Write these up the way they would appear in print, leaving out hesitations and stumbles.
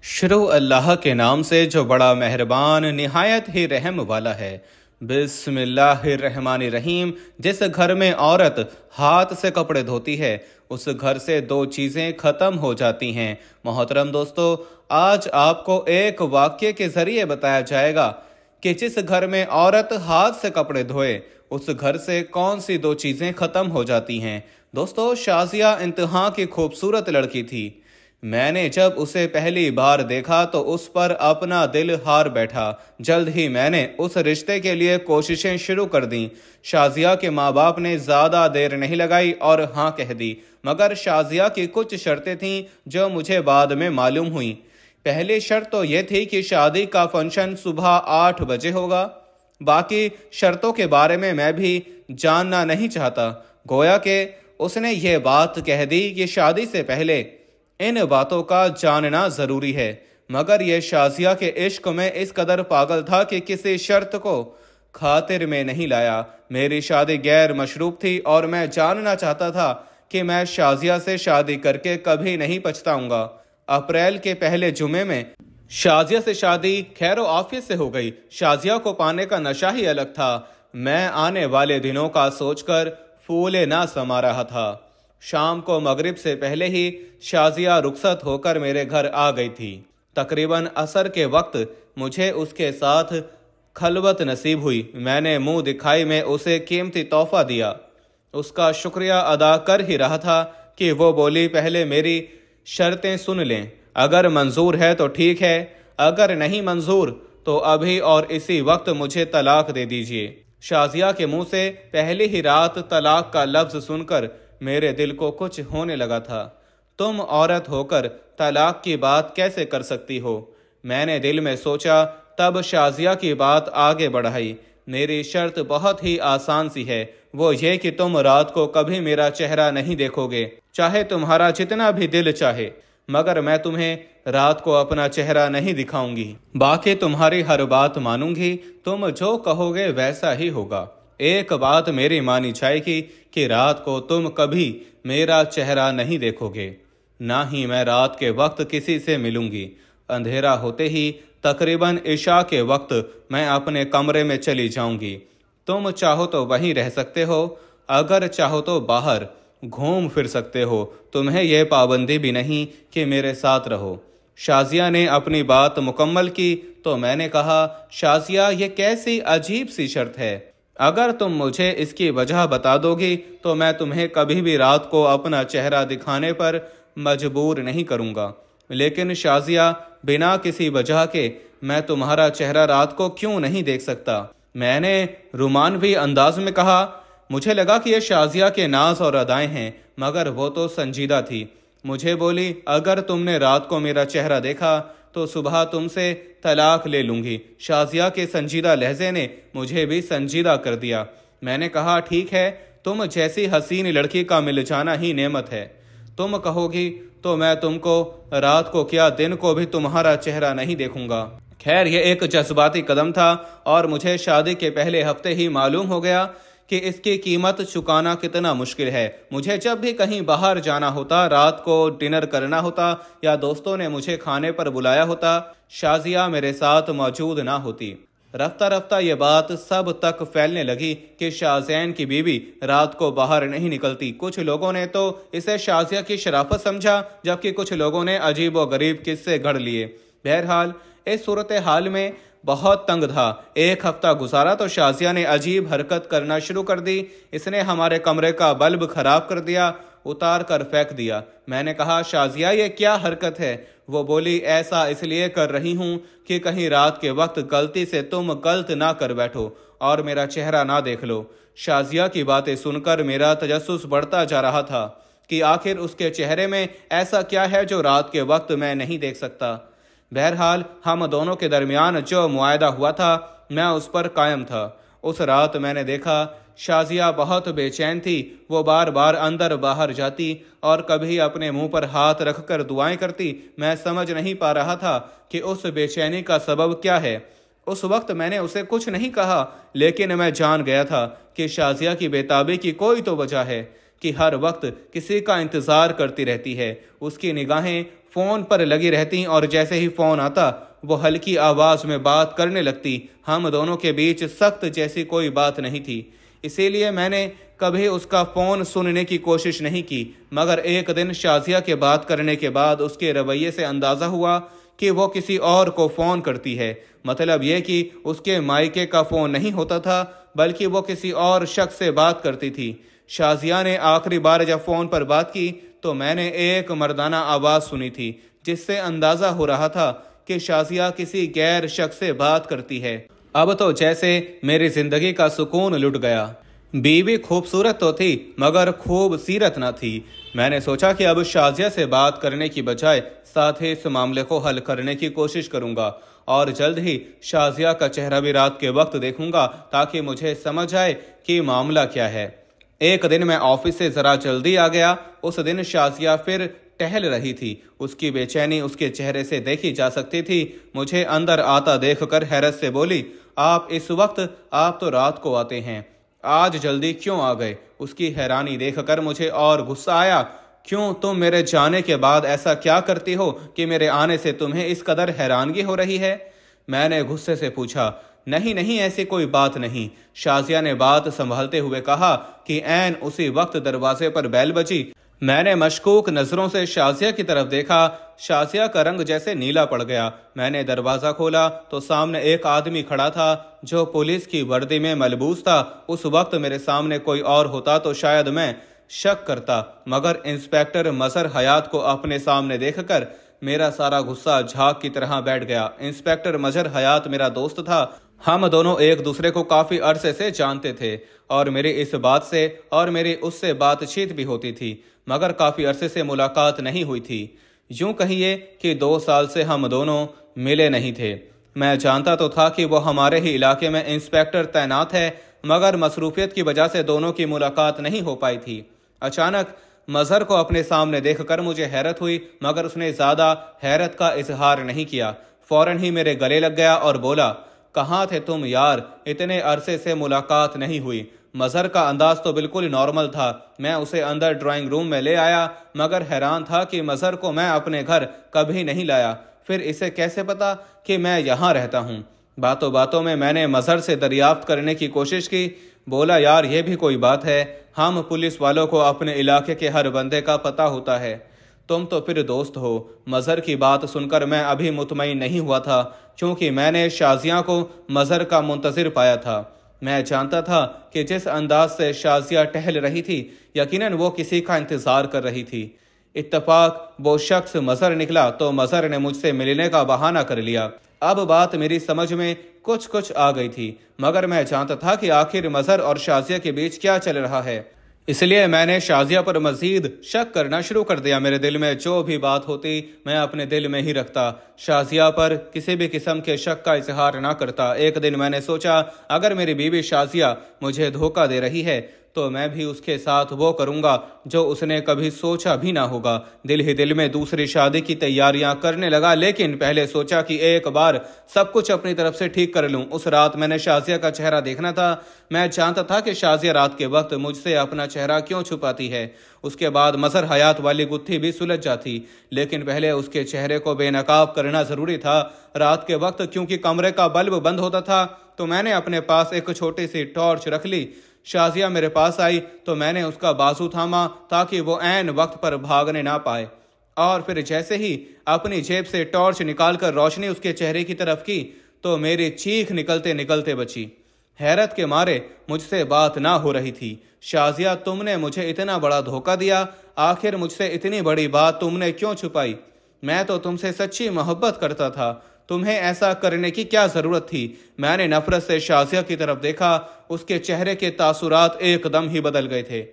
शुरू अल्लाह के नाम से जो बड़ा मेहरबान निहायत ही रहम वाला है। बिस्मिल्लाहिर्रहमानिर्रहीम। जिस घर में औरत हाथ से कपड़े धोती है उस घर से दो चीज़ें ख़त्म हो जाती हैं। मोहतरम दोस्तों, आज आपको एक वाक्य के ज़रिए बताया जाएगा कि जिस घर में औरत हाथ से कपड़े धोए उस घर से कौन सी दो चीज़ें ख़त्म हो जाती हैं। दोस्तों, शाजिया इंतहा की खूबसूरत लड़की थी। मैंने जब उसे पहली बार देखा तो उस पर अपना दिल हार बैठा। जल्द ही मैंने उस रिश्ते के लिए कोशिशें शुरू कर दी। शाजिया के माँ बाप ने ज़्यादा देर नहीं लगाई और हाँ कह दी, मगर शाजिया की कुछ शर्तें थीं जो मुझे बाद में मालूम हुई। पहली शर्त तो ये थी कि शादी का फंक्शन सुबह 8 बजे होगा। बाकी शर्तों के बारे में मैं भी जानना नहीं चाहता। गोया कि उसने ये बात कह दी कि शादी से पहले इन बातों का जानना ज़रूरी है, मगर यह शाजिया के इश्क में इस कदर पागल था कि किसी शर्त को खातिर में नहीं लाया। मेरी शादी गैर मशरूब थी और मैं जानना चाहता था कि मैं शाजिया से शादी करके कभी नहीं पछताऊंगा। अप्रैल के पहले जुमे में शाजिया से शादी खैर आफियत से हो गई। शाजिया को पाने का नशा ही अलग था। मैं आने वाले दिनों का सोचकर फूले ना समा रहा था। शाम को मगरिब से पहले ही शाजिया रुखसत होकर मेरे घर आ गई थी। तकरीबन असर के वक्त मुझे उसके साथ खलवत नसीब हुई। मैंने मुंह दिखाई में उसे कीमती तोहफा दिया। उसका शुक्रिया अदा कर ही रहा था कि वो बोली, पहले मेरी शर्तें सुन लें। अगर मंजूर है तो ठीक है, अगर नहीं मंजूर तो अभी और इसी वक्त मुझे तलाक दे दीजिए। शाजिया के मुंह से पहली ही रात तलाक का लफ्ज सुनकर मेरे दिल को कुछ होने लगा था। तुम औरत होकर तलाक की बात कैसे कर सकती हो? मैंने दिल में सोचा। तब शाजिया की बात आगे बढ़ाई। मेरी शर्त बहुत ही आसान सी है, वो ये कि तुम रात को कभी मेरा चेहरा नहीं देखोगे, चाहे तुम्हारा जितना भी दिल चाहे, मगर मैं तुम्हें रात को अपना चेहरा नहीं दिखाऊंगी। बाकी तुम्हारी हर बात मानूंगी, तुम जो कहोगे वैसा ही होगा। एक बात मेरी मानी जाएगी कि रात को तुम कभी मेरा चेहरा नहीं देखोगे, ना ही मैं रात के वक्त किसी से मिलूंगी। अंधेरा होते ही तकरीबन इशा के वक्त मैं अपने कमरे में चली जाऊंगी। तुम चाहो तो वहीं रह सकते हो, अगर चाहो तो बाहर घूम फिर सकते हो। तुम्हें यह पाबंदी भी नहीं कि मेरे साथ रहो। शाजिया ने अपनी बात मुकम्मल की तो मैंने कहा, शाजिया, ये कैसी अजीब सी शर्त है। अगर तुम मुझे इसकी वजह बता दोगी तो मैं तुम्हें कभी भी रात को अपना चेहरा दिखाने पर मजबूर नहीं करूंगा। लेकिन शाजिया, बिना किसी वजह के मैं तुम्हारा चेहरा रात को क्यों नहीं देख सकता? मैंने रुमानवी अंदाज में कहा। मुझे लगा कि यह शाजिया के नाज और अदाएं हैं, मगर वो तो संजीदा थी। मुझे बोली, अगर तुमने रात को मेरा चेहरा देखा तो सुबह तुमसे तलाक ले लूंगी। शाजिया के संजीदा लहजे ने मुझे भी संजीदा कर दिया। मैंने कहा, ठीक है, तुम जैसी हसीन लड़की का मिल जाना ही नेमत है। तुम कहोगी तो मैं तुमको रात को क्या दिन को भी तुम्हारा चेहरा नहीं देखूंगा। खैर, यह एक जज्बाती कदम था और मुझे शादी के पहले हफ्ते ही मालूम हो गया कि इसकी कीमत चुकाना कितना मुश्किल है। मुझे जब भी कहीं बाहर जाना होता, रात को डिनर करना होता या दोस्तों ने मुझे खाने पर बुलाया होता, शाजिया मेरे साथ मौजूद ना होती। रफ्ता रफ्ता ये बात सब तक फैलने लगी कि शाज़ैन की बीवी रात को बाहर नहीं निकलती। कुछ लोगों ने तो इसे शाजिया की शराफत समझा, जबकि कुछ लोगों ने अजीब व गरीब किस्से गढ़ लिए। बहरहाल, इस सूरत हाल में बहुत तंग था। एक हफ्ता गुजारा तो शाजिया ने अजीब हरकत करना शुरू कर दी। इसने हमारे कमरे का बल्ब खराब कर दिया, उतार कर फेंक दिया। मैंने कहा, शाजिया, ये क्या हरकत है? वो बोली, ऐसा इसलिए कर रही हूँ कि कहीं रात के वक्त गलती से तुम गलत ना कर बैठो और मेरा चेहरा ना देख लो। शाजिया की बातें सुनकर मेरा तजस्सुस बढ़ता जा रहा था कि आखिर उसके चेहरे में ऐसा क्या है जो रात के वक्त मैं नहीं देख सकता। बहरहाल, हम दोनों के दरमियान जो मुआहदा हुआ था मैं उस पर कायम था। उस रात मैंने देखा शाजिया बहुत बेचैन थी। वो बार बार अंदर बाहर जाती और कभी अपने मुंह पर हाथ रखकर दुआएं करती। मैं समझ नहीं पा रहा था कि उस बेचैनी का सबब क्या है। उस वक्त मैंने उसे कुछ नहीं कहा, लेकिन मैं जान गया था कि शाजिया की बेताबी की कोई तो वजह है। کہ ہر وقت کسی کا انتظار کرتی رہتی ہے۔ اس کی نگاہیں فون پر لگی رہتی اور جیسے ہی فون آتا وہ ہلکی آواز میں بات کرنے لگتی۔ ہم دونوں کے بیچ سخت جیسی کوئی بات نہیں تھی، اسی لیے میں نے کبھی اس کا فون سننے کی کوشش نہیں کی، مگر ایک دن شازیہ کے بات کرنے کے بعد اس کے رویے سے اندازہ ہوا کہ وہ کسی اور کو فون کرتی ہے۔ مطلب یہ کہ اس کے مائکے کا فون نہیں ہوتا تھا، بلکہ وہ کسی اور شخص سے بات کرتی تھی۔ شازیہ نے آخری بار جب فون پر بات کی تو میں نے ایک مردانہ آواز سنی تھی، جس سے اندازہ ہو رہا تھا کہ شازیہ کسی غیر شخص سے بات کرتی ہے۔ اب تو جیسے میری زندگی کا سکون لٹ گیا۔ بیوی خوبصورت تو تھی مگر خوب سیرت نہ تھی۔ میں نے سوچا کہ اب شازیہ سے بات کرنے کی بجائے ساتھ ہی اس معاملے کو حل کرنے کی کوشش کروں گا، اور جلد ہی شازیہ کا چہرہ بھی رات کے وقت دیکھوں گا تاکہ مجھے سمجھ آئے کہ معاملہ کیا ہے۔ ایک دن میں آفس سے ذرا جلدی آ گیا۔ اس دن شازیہ پھر ٹہل رہی تھی۔ اس کی بے چینی اس کے چہرے سے دیکھی جا سکتی تھی۔ مجھے اندر آتا دیکھ کر حیرت سے بولی، آپ اس وقت؟ آپ تو رات کو آتے ہیں، آج جلدی کیوں آ گئے؟ اس کی حیرانی دیکھ کر مجھے اور غصہ آیا۔ کیوں تم میرے جانے کے بعد ایسا کیا کرتی ہو کہ میرے آنے سے تمہیں اس قدر حیرانگی ہو رہی ہے؟ میں نے غصے سے پوچھا۔ نہیں ایسی کوئی بات نہیں، شازیہ نے بات سنبھالتے ہوئے کہا کہ عین اسی وقت دروازے پر بیل بجی۔ میں نے مشکوک نظروں سے شازیہ کی طرف دیکھا۔ شازیہ کا رنگ جیسے نیلا پڑ گیا۔ میں نے دروازہ کھولا تو سامنے ایک آدمی کھڑا تھا جو پولیس کی وردی میں ملبوس تھا۔ اس وقت میرے سامنے کوئی اور ہوتا تو شاید میں شک کرتا، مگر انسپیکٹر مظہر حیات کو اپنے سامنے دیکھ کر میرا سارا غصہ جھاگ کی طرح بیٹھ گیا۔ انسپیکٹر مظہر حیات میرا دوست تھا۔ ہم دونوں ایک دوسرے کو کافی عرصے سے جانتے تھے اور میری اس بات سے اور میری اس سے بات چیت بھی ہوتی تھی، مگر کافی عرصے سے ملاقات نہیں ہوئی تھی۔ یوں کہیے کہ 2 سال سے ہم دونوں ملے نہیں تھے۔ میں جانتا تو تھا کہ وہ ہمارے ہی علاقے میں انسپیکٹر تعینات ہے، مگر مصروفیت کی وجہ سے دونوں کی ملاقات نہیں ہو پائی تھی۔ اچانک مظہر کو اپنے سامنے دیکھ کر مجھے حیرت ہوئی، مگر اس نے زیادہ حیرت کا اظہار نہیں کیا۔ فوراً ہی میرے گلے لگ گیا اور بولا، کہاں تھے تم یار؟ اتنے عرصے سے ملاقات نہیں ہوئی۔ مظہر کا انداز تو بالکل نارمل تھا۔ میں اسے اندر ڈرائنگ روم میں لے آیا، مگر حیران تھا کہ مظہر کو میں اپنے گھر کبھی نہیں لایا، پھر اسے کیسے پتا کہ میں یہاں رہتا ہوں؟ باتوں باتوں میں نے مظہر سے دریافت کرنے کی کوشش کی۔ بولا، یار یہ بھی کوئی بات ہے؟ ہم پولیس والوں کو اپنے علاقے کے ہر بندے کا پتہ ہوتا ہے، تم تو پھر دوست ہو۔ مظہر کی بات سن کر میں ابھی مطمئن نہیں ہوا تھا، کیونکہ میں نے شازیہ کو مظہر کا منتظر پایا تھا۔ میں جانتا تھا کہ جس انداز سے شازیہ ٹہل رہی تھی یقیناً وہ کسی کا انتظار کر رہی تھی۔ اتفاق وہ شخص مظہر نکلا تو مظہر نے مجھ سے ملنے کا بہانہ کر لیا۔ اب بات میری سمجھ میں کچھ آ گئی تھی، مگر میں جانتا تھا کہ آخر مظہر اور شازیہ کے بیچ کیا چل رہا ہے۔ اس لیے میں نے شازیہ پر مزید شک کرنا شروع کر دیا۔ میرے دل میں جو بھی بات ہوتی میں اپنے دل میں ہی رکھتا، شازیہ پر کسی بھی قسم کے شک کا اظہار نہ کرتا۔ ایک دن میں نے سوچا، اگر میری بیوی شازیہ مجھے دھوکہ دے رہی ہے تو میں بھی اس کے ساتھ وہ کروں گا جو اس نے کبھی سوچا بھی نہ ہوگا۔ دل ہی دل میں دوسری شادی کی تیاریاں کرنے لگا، لیکن پہلے سوچا کہ ایک بار سب کچھ اپنی طرف سے ٹھیک کر لوں۔ اس رات میں نے شازیہ کا چہرہ دیکھنا تھا۔ میں جانتا تھا کہ شازیہ رات کے وقت مجھ سے اپنا چہرہ کیوں چھپاتی ہے۔ اس کے بعد مظہر حیات والی گتھی بھی سلجھ جاتی، لیکن پہلے اس کے چہرے کو بے نقاب کرنا ضروری تھا۔ رات کے وقت کیونکہ کمرے کا بلب بند ہوتا تھا تو میں نے اپنے پاس ایک چھوٹی سی ٹارچ رکھ لی۔ شازیہ میرے پاس آئی تو میں نے اس کا بازو تھاما تاکہ وہ عین وقت پر بھاگنے نہ پائے، اور پھر جیسے ہی اپنی جیب سے ٹارچ نکال کر روشنی اس کے چہرے کی طرف کی تو میری چیخ نکلتے بچی۔ حیرت کے مارے مجھ سے بات نہ ہو رہی تھی۔ شازیہ، تم نے مجھے اتنا بڑا دھوکہ دیا، آخر مجھ سے اتنی بڑی بات تم نے کیوں چھپائی؟ میں تو تم سے سچی محبت کرتا تھا، تمہیں ایسا کرنے کی کیا ضرورت تھی؟ میں نے نفرت سے شازیہ کی طرف دیکھا، اس کے چہرے کے تاثرات ایک دم ہی بدل گئے تھے۔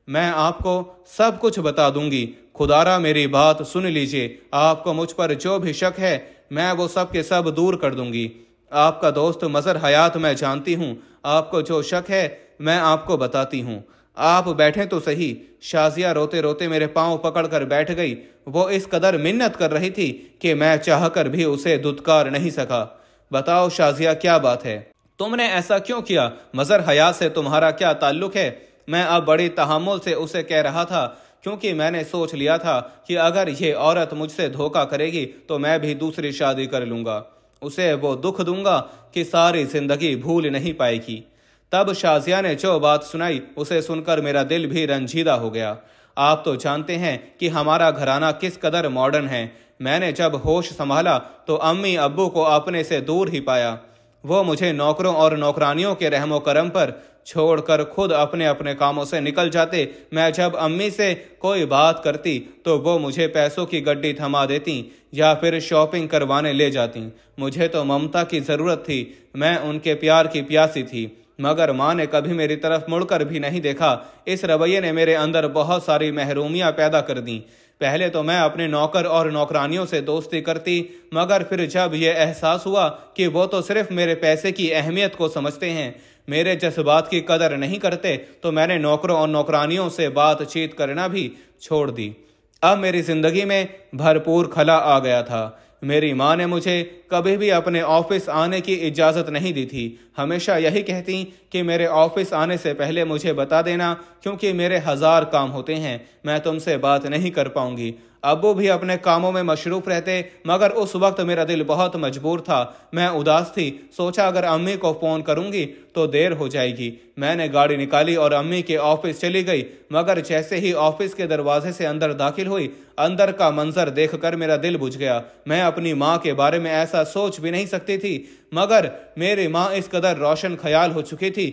میں آپ کو سب کچھ بتا دوں گی، خدارا میری بات سن لیجئے۔ آپ کو مجھ پر جو بھی شک ہے میں وہ سب کے سب دور کر دوں گی۔ آپ کا دوست مظہر حیات میں جانتی ہوں، آپ کو جو شک ہے میں آپ کو بتاتی ہوں۔ آپ بیٹھیں تو صحیح۔ شازیہ روتے روتے میرے پاؤں پکڑ کر بیٹھ گئی۔ وہ اس قدر منت کر رہی تھی کہ میں چاہ کر بھی اسے دھتکار نہیں سکا۔ بتاؤ شازیہ، کیا بات ہے؟ تم نے ایسا کیوں کیا؟ مظہر حیات سے تمہارا کیا تعلق ہے؟ मैं अब बड़ी तहम्मुल से उसे कह रहा था, क्योंकि मैंने सोच लिया था कि अगर ये औरत मुझसे धोखा करेगी तो मैं भी दूसरी शादी कर लूँगा। उसे वो दुख दूंगा कि सारी जिंदगी भूल नहीं पाएगी। तब शाजिया ने जो बात सुनाई उसे सुनकर मेरा दिल भी रंजीदा हो गया। आप तो जानते हैं कि हमारा घराना किस कदर मॉडर्न है। मैंने जब होश संभाला तो अम्मी अब्बू को अपने से दूर ही पाया। वो मुझे नौकरों और नौकरानियों के रहमो करम पर छोड़कर खुद अपने अपने कामों से निकल जाते। मैं जब अम्मी से कोई बात करती तो वो मुझे पैसों की गड्डी थमा देती या फिर शॉपिंग करवाने ले जाती। मुझे तो ममता की ज़रूरत थी, मैं उनके प्यार की प्यासी थी, मगर माँ ने कभी मेरी तरफ मुड़कर भी नहीं देखा। इस रवैये ने मेरे अंदर बहुत सारी महरूमियाँ पैदा कर दी। पहले तो मैं अपने नौकर और नौकरानियों से दोस्ती करती, मगर फिर जब यह एहसास हुआ कि वो तो सिर्फ मेरे पैसे की अहमियत को समझते हैं, मेरे जज्बात की कदर नहीं करते, तो मैंने नौकरों और नौकरानियों से बातचीत करना भी छोड़ दी। अब मेरी जिंदगी में भरपूर खला आ गया था। मेरी माँ ने मुझे कभी भी अपने ऑफिस आने की इजाज़त नहीं दी थी। हमेशा यही कहती कि मेरे ऑफिस आने से पहले मुझे बता देना, क्योंकि मेरे 1000 काम होते हैं, मैं तुमसे बात नहीं कर पाऊंगी। अब्बू भी अपने कामों में मशरूफ रहते, मगर उस वक्त मेरा दिल बहुत मजबूर था। मैं उदास थी। सोचा अगर अम्मी को फ़ोन करूंगी तो देर हो जाएगी। मैंने गाड़ी निकाली और अम्मी के ऑफिस चली गई, मगर जैसे ही ऑफिस के दरवाजे से अंदर दाखिल हुई, अंदर का मंजर देखकर मेरा दिल बुझ गया। मैं अपनी माँ के बारे में ऐसा सोच भी नहीं सकती थी, मगर मेरी माँ इस कदर रोशन ख्याल हो चुकी थी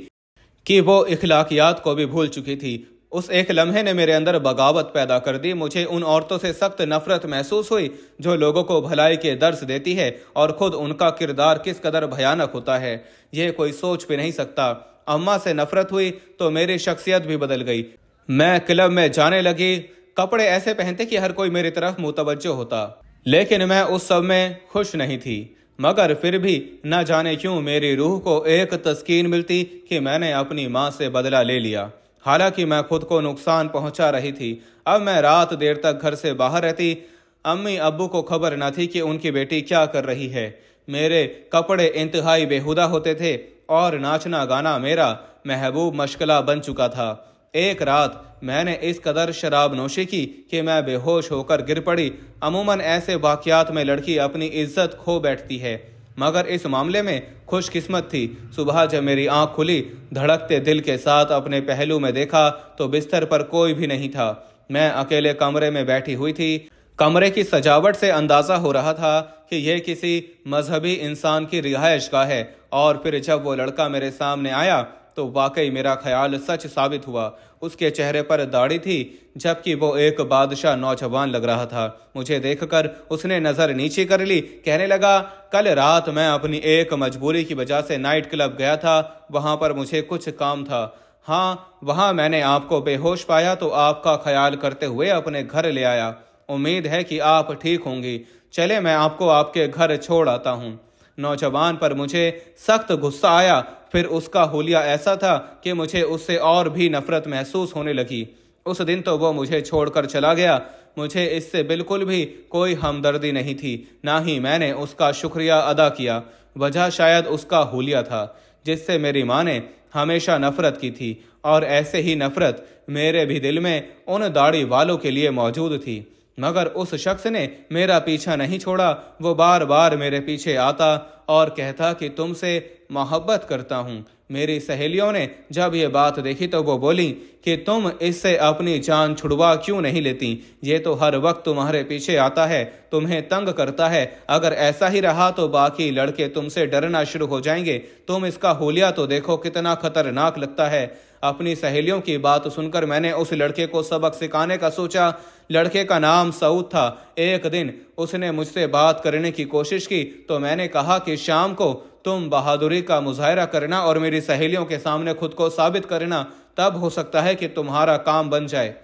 कि वो इखलाकियात को भी भूल चुकी थी। उस एक लम्हे ने मेरे अंदर बगावत पैदा कर दी। मुझे उन औरतों से सख्त नफरत महसूस हुई जो लोगों को भलाई के दर्स देती है और खुद उनका किरदार किस कदर भयानक होता है, ये कोई सोच भी नहीं सकता। अम्मा से नफरत हुई तो मेरी शख्सियत भी बदल गई। मैं क्लब में जाने लगी, कपड़े ऐसे पहनते कि हर कोई मेरी तरफ मुतवज्जो होता, लेकिन मैं उस सब में खुश नहीं थी। मगर फिर भी न जाने क्यों मेरी रूह को एक तस्कीन मिलती कि मैंने अपनी माँ से बदला ले लिया। हालांकि मैं खुद को नुकसान पहुंचा रही थी। अब मैं रात देर तक घर से बाहर रहती। अम्मी अब्बू को खबर न थी कि उनकी बेटी क्या कर रही है। मेरे कपड़े इंतहाई बेहुदा होते थे और नाचना गाना मेरा महबूब मशगला बन चुका था। एक रात मैंने इस कदर शराब नोशी की कि मैं बेहोश होकर गिर पड़ी। अमूमन ऐसे वाक़यात में लड़की अपनी इज्जत खो बैठती है, मगर इस मामले में खुशकिस्मत थी। सुबह जब मेरी आंख खुली, धड़कते दिल के साथ अपने पहलू में देखा तो बिस्तर पर कोई भी नहीं था। मैं अकेले कमरे में बैठी हुई थी। कमरे की सजावट से अंदाज़ा हो रहा था कि यह किसी मजहबी इंसान की रिहाइश गाह है। और फिर जब वो लड़का मेरे सामने आया तो वाकई मेरा ख्याल सच साबित हुआ। उसके चेहरे पर दाढ़ी थी, जबकि वो एक बादशाह नौजवान लग रहा था। मुझे देखकर उसने नज़र नीचे कर ली। कहने लगा, कल रात मैं अपनी एक मजबूरी की वजह से नाइट क्लब गया था, वहाँ पर मुझे कुछ काम था। हाँ, वहाँ मैंने आपको बेहोश पाया तो आपका ख्याल करते हुए अपने घर ले आया। उम्मीद है कि आप ठीक होंगी। चले, मैं आपको आपके घर छोड़ आता हूँ। नौजवान पर मुझे सख्त गुस्सा आया। फिर उसका हुलिया ऐसा था कि मुझे उससे और भी नफरत महसूस होने लगी। उस दिन तो वो मुझे छोड़कर चला गया। मुझे इससे बिल्कुल भी कोई हमदर्दी नहीं थी, ना ही मैंने उसका शुक्रिया अदा किया। वजह शायद उसका हुलिया था, जिससे मेरी माँ ने हमेशा नफरत की थी, और ऐसे ही नफरत मेरे भी दिल में उन दाढ़ी वालों के लिए मौजूद थी। मगर उस शख्स ने मेरा पीछा नहीं छोड़ा। वो बार बार मेरे पीछे आता और कहता कि तुमसे मोहब्बत करता हूँ। मेरी सहेलियों ने जब ये बात देखी तो वो बोली कि तुम इससे अपनी जान छुड़वा क्यों नहीं लेती, ये तो हर वक्त तुम्हारे पीछे आता है, तुम्हें तंग करता है। अगर ऐसा ही रहा तो बाकी लड़के तुमसे डरना शुरू हो जाएंगे। तुम इसका हुलिया तो देखो कितना खतरनाक लगता है। अपनी सहेलियों की बात सुनकर मैंने उस लड़के को सबक सिखाने का सोचा। लड़के का नाम सऊद था। एक दिन उसने मुझसे बात करने की कोशिश की तो मैंने कहा कि शाम को तुम बहादुरी का मुजाहरा करना और मेरी सहेलियों के सामने खुद को साबित करना, तब हो सकता है कि तुम्हारा काम बन जाए।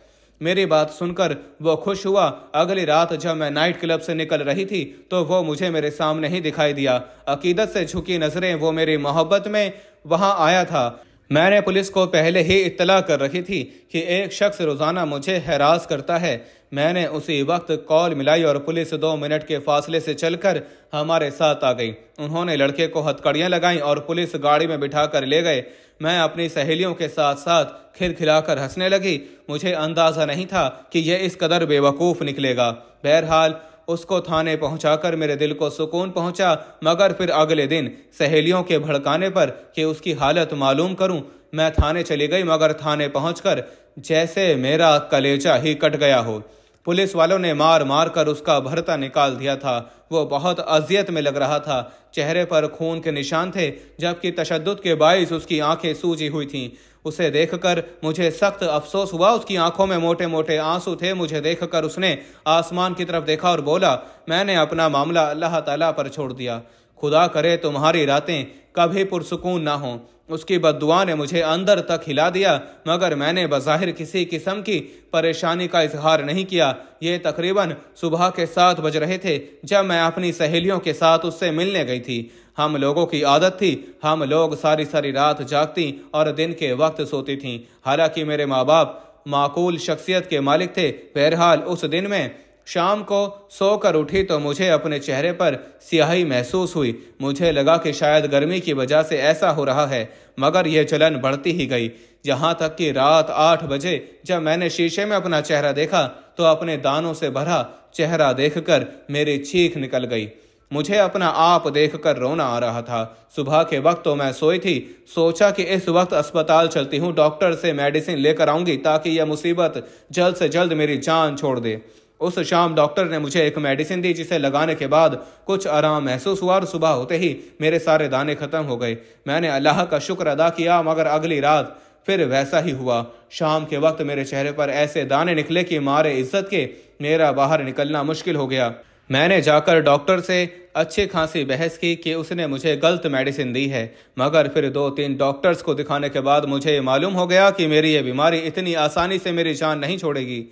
मेरी बात सुनकर वो खुश हुआ। अगली रात जब मैं नाइट क्लब से निकल रही थी तो वो मुझे मेरे सामने ही दिखाई दिया। अकीदत से झुकी नजरें वो मेरी मोहब्बत में वहां आया था। मैंने पुलिस को पहले ही इत्तला कर रखी थी कि एक शख्स रोजाना मुझे हरास करता है। मैंने उसी वक्त कॉल मिलाई और पुलिस 2 मिनट के फासले से चलकर हमारे साथ आ गई। उन्होंने लड़के को हथकड़ियां लगाईं और पुलिस गाड़ी में बिठाकर ले गए। मैं अपनी सहेलियों के साथ साथ खिलखिलाकर हंसने लगी। मुझे अंदाजा नहीं था कि यह इस कदर बेवकूफ़ निकलेगा। बहरहाल उसको थाने पहुंचाकर मेरे दिल को सुकून पहुंचा, मगर फिर अगले दिन सहेलियों के भड़काने पर कि उसकी हालत मालूम करूं, मैं थाने चली गई। मगर थाने पहुंचकर जैसे मेरा कलेजा ही कट गया हो। पुलिस वालों ने मार मार कर उसका भरता निकाल दिया था। वो बहुत अजियत में लग रहा था। चेहरे पर खून के निशान थे, जबकि तशद्दुद के बाइस उसकी आंखें सूजी हुई थीं। उसे देखकर मुझे सख्त अफसोस हुआ। उसकी आंखों में मोटे मोटे आंसू थे। मुझे देखकर उसने आसमान की तरफ देखा और बोला, मैंने अपना मामला अल्लाह ताला पर छोड़ दिया। खुदा करे तुम्हारी रातें कभी पुरसुकून ना हों। उसकी बद्दुआ ने मुझे अंदर तक हिला दिया, मगर मैंने बज़ाहिर किसी किस्म की परेशानी का इजहार नहीं किया। ये तकरीबन सुबह के 7 बज रहे थे जब मैं अपनी सहेलियों के साथ उससे मिलने गई थी। हम लोगों की आदत थी, हम लोग सारी सारी रात जागती और दिन के वक्त सोती थीं। हालांकि मेरे माँ बाप माकूल शख्सियत के मालिक थे। बहरहाल उस दिन में शाम को सोकर उठी तो मुझे अपने चेहरे पर स्याही महसूस हुई। मुझे लगा कि शायद गर्मी की वजह से ऐसा हो रहा है, मगर यह जलन बढ़ती ही गई। यहाँ तक कि रात 8 बजे जब मैंने शीशे में अपना चेहरा देखा तो अपने दानों से भरा चेहरा देखकर मेरी चीख निकल गई। मुझे अपना आप देखकर रोना आ रहा था। सुबह के वक्त तो मैं सोई थी। सोचा कि इस वक्त अस्पताल चलती हूँ, डॉक्टर से मेडिसिन लेकर आऊंगी ताकि यह मुसीबत जल्द से जल्द मेरी जान छोड़ दे। उस शाम डॉक्टर ने मुझे एक मेडिसिन दी, जिसे लगाने के बाद कुछ आराम महसूस हुआ और सुबह होते ही मेरे सारे दाने खत्म हो गए। मैंने अल्लाह का शुक्र अदा किया, मगर अगली रात फिर वैसा ही हुआ। शाम के वक्त मेरे चेहरे पर ऐसे दाने निकले कि मारे इज्जत के मेरा बाहर निकलना मुश्किल हो गया। मैंने जाकर डॉक्टर से अच्छी खासी बहस की कि उसने मुझे गलत मेडिसिन दी है, मगर फिर 2-3 डॉक्टर्स को दिखाने के बाद मुझे मालूम हो गया कि मेरी ये बीमारी इतनी आसानी से मेरी जान नहीं छोड़ेगी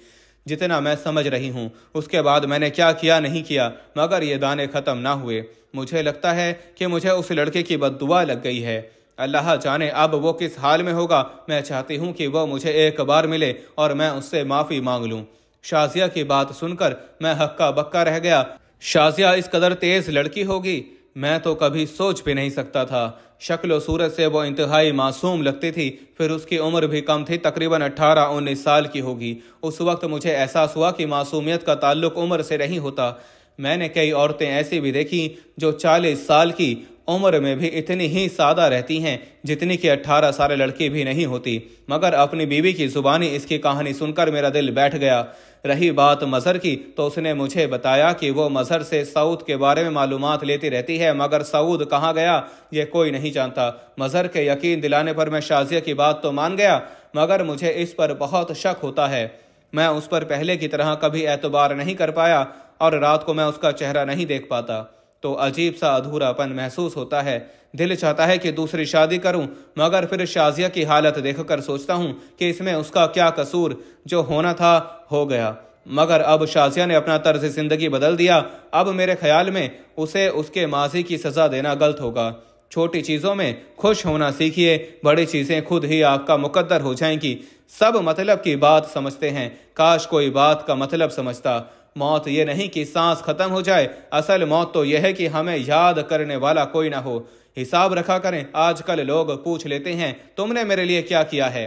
जितना मैं समझ रही हूँ। उसके बाद मैंने क्या किया नहीं किया, मगर ये दाने ख़त्म ना हुए। मुझे लगता है कि मुझे उस लड़के की बद्दुआ लग गई है। अल्लाह जाने अब वो किस हाल में होगा। मैं चाहती हूँ कि वो मुझे एक बार मिले और मैं उससे माफ़ी मांग लूँ। शाजिया की बात सुनकर मैं हक्का बक्का रह गया। शाजिया इस कदर तेज़ लड़की होगी, मैं तो कभी सोच भी नहीं सकता था। शक्ल सूरत से वो इंतहाई मासूम लगती थी। फिर उसकी उम्र भी कम थी, तकरीबन 18-19 साल की होगी। उस वक्त मुझे एहसास हुआ कि मासूमियत का ताल्लुक उम्र से नहीं होता। मैंने कई औरतें ऐसी भी देखी जो 40 साल की उम्र में भी इतनी ही सादा रहती हैं जितनी कि 18 साल लड़की भी नहीं होती। मगर अपनी बीवी की जुबानी इसकी कहानी सुनकर मेरा दिल बैठ गया। रही बात मजहर की, तो उसने मुझे बताया कि वो मजहर से सऊद के बारे में मालूमात लेती रहती है, मगर सऊद कहाँ गया ये कोई नहीं जानता। मजहर के यकीन दिलाने पर मैं शाजिया की बात तो मान गया, मगर मुझे इस पर बहुत शक होता है। मैं उस पर पहले की तरह कभी एतबार नहीं कर पाया और रात को मैं उसका चेहरा नहीं देख पाता तो अजीब सा अधूरापन महसूस होता है। दिल चाहता है कि दूसरी शादी करूं, मगर फिर शाजिया की हालत देखकर सोचता हूं कि इसमें उसका क्या कसूर, जो होना था हो गया। मगर अब शाजिया ने अपना तर्ज जिंदगी बदल दिया। अब मेरे ख्याल में उसे उसके माजी की सजा देना गलत होगा। छोटी चीज़ों में खुश होना सीखिए, बड़ी चीज़ें खुद ही आपका मुकद्दर हो जाएंगी। सब मतलब की बात समझते हैं, काश कोई बात का मतलब समझता। मौत ये नहीं कि सांस खत्म हो जाए, असल मौत तो यह है कि हमें याद करने वाला कोई ना हो। हिसाब रखा करें। आजकल लोग पूछ लेते हैं तुमने मेरे लिए क्या किया है।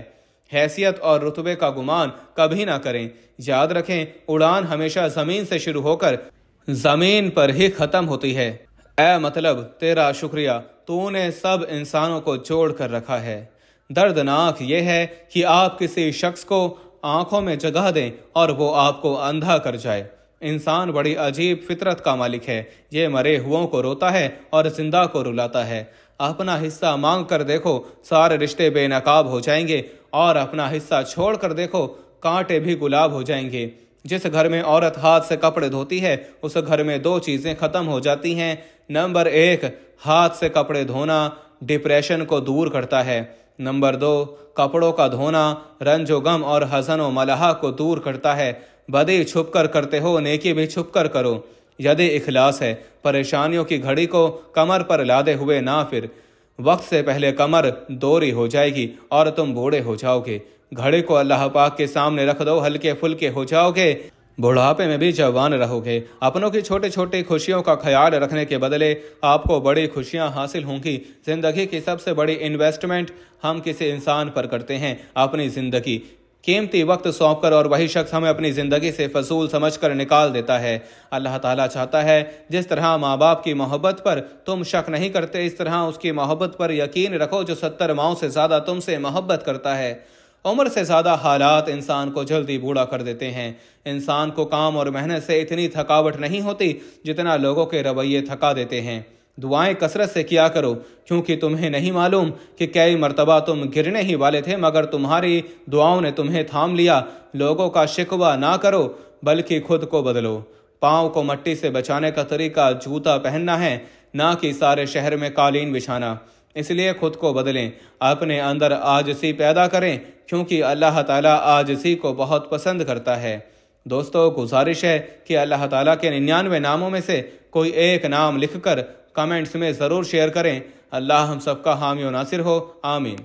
हैसियत और रुतबे का गुमान कभी ना करें। याद रखें, उड़ान हमेशा जमीन से शुरू होकर जमीन पर ही खत्म होती है। ऐ मतलब तेरा शुक्रिया, तूने सब इंसानों को जोड़ कर रखा है। दर्दनाक यह है कि आप किसी शख्स को आंखों में जगह दें और वो आपको अंधा कर जाए। इंसान बड़ी अजीब फितरत का मालिक है। ये मरे हुओं को रोता है और जिंदा को रुलाता है। अपना हिस्सा मांग कर देखो, सारे रिश्ते बेनकाब हो जाएंगे, और अपना हिस्सा छोड़ कर देखो, कांटे भी गुलाब हो जाएंगे। जिस घर में औरत हाथ से कपड़े धोती है उस घर में 2 चीज़ें ख़त्म हो जाती हैं। नंबर 1, हाथ से कपड़े धोना डिप्रेशन को दूर करता है। नंबर 2, कपड़ों का धोना रंजो गम और हज़न व मलाहा को दूर करता है। बदी छुप कर करते हो, नेकी भी छुप कर करो। यदि इखलास है, परेशानियों की घड़ी को कमर पर लादे हुए ना फिर। वक्त से पहले कमर दोरी हो जाएगी और तुम बूढ़े हो जाओगे। घड़ी को अल्लाह पाक के सामने रख दो, हल्के फुल्के हो जाओगे, बुढ़ापे में भी जवान रहोगे। अपनों की छोटी छोटी खुशियों का ख्याल रखने के बदले आपको बड़ी खुशियां हासिल होंगी। जिंदगी की सबसे बड़ी इन्वेस्टमेंट हम किसी इंसान पर करते हैं, अपनी जिंदगी। कीमती वक्त सौंपकर और वही शख्स हमें अपनी ज़िंदगी से फजूल समझकर निकाल देता है। अल्लाह ताला चाहता है जिस तरह माँ बाप की मोहब्बत पर तुम शक नहीं करते, इस तरह उसकी मोहब्बत पर यकीन रखो जो 70 माओं से ज़्यादा तुमसे मोहब्बत करता है। उम्र से ज़्यादा हालात इंसान को जल्दी बूढ़ा कर देते हैं। इंसान को काम और मेहनत से इतनी थकावट नहीं होती जितना लोगों के रवैये थका देते हैं। दुआएं कसरत से किया करो, क्योंकि तुम्हें नहीं मालूम कि कई मर्तबा तुम गिरने ही वाले थे मगर तुम्हारी दुआओं ने तुम्हें थाम लिया। लोगों का शिकवा ना करो बल्कि खुद को बदलो। पाँव को मट्टी से बचाने का तरीका जूता पहनना है, ना कि सारे शहर में कालीन बिछाना। इसलिए खुद को बदलें, अपने अंदर आजिज़ी पैदा करें, क्योंकि अल्लाह ताला आजिज़ी को बहुत पसंद करता है। दोस्तों, गुजारिश है कि अल्लाह ताला के 99 नामों में से कोई एक नाम लिखकर कमेंट्स में ज़रूर शेयर करें। अल्लाह हम सबका हामी और नासिर हो। आमीन।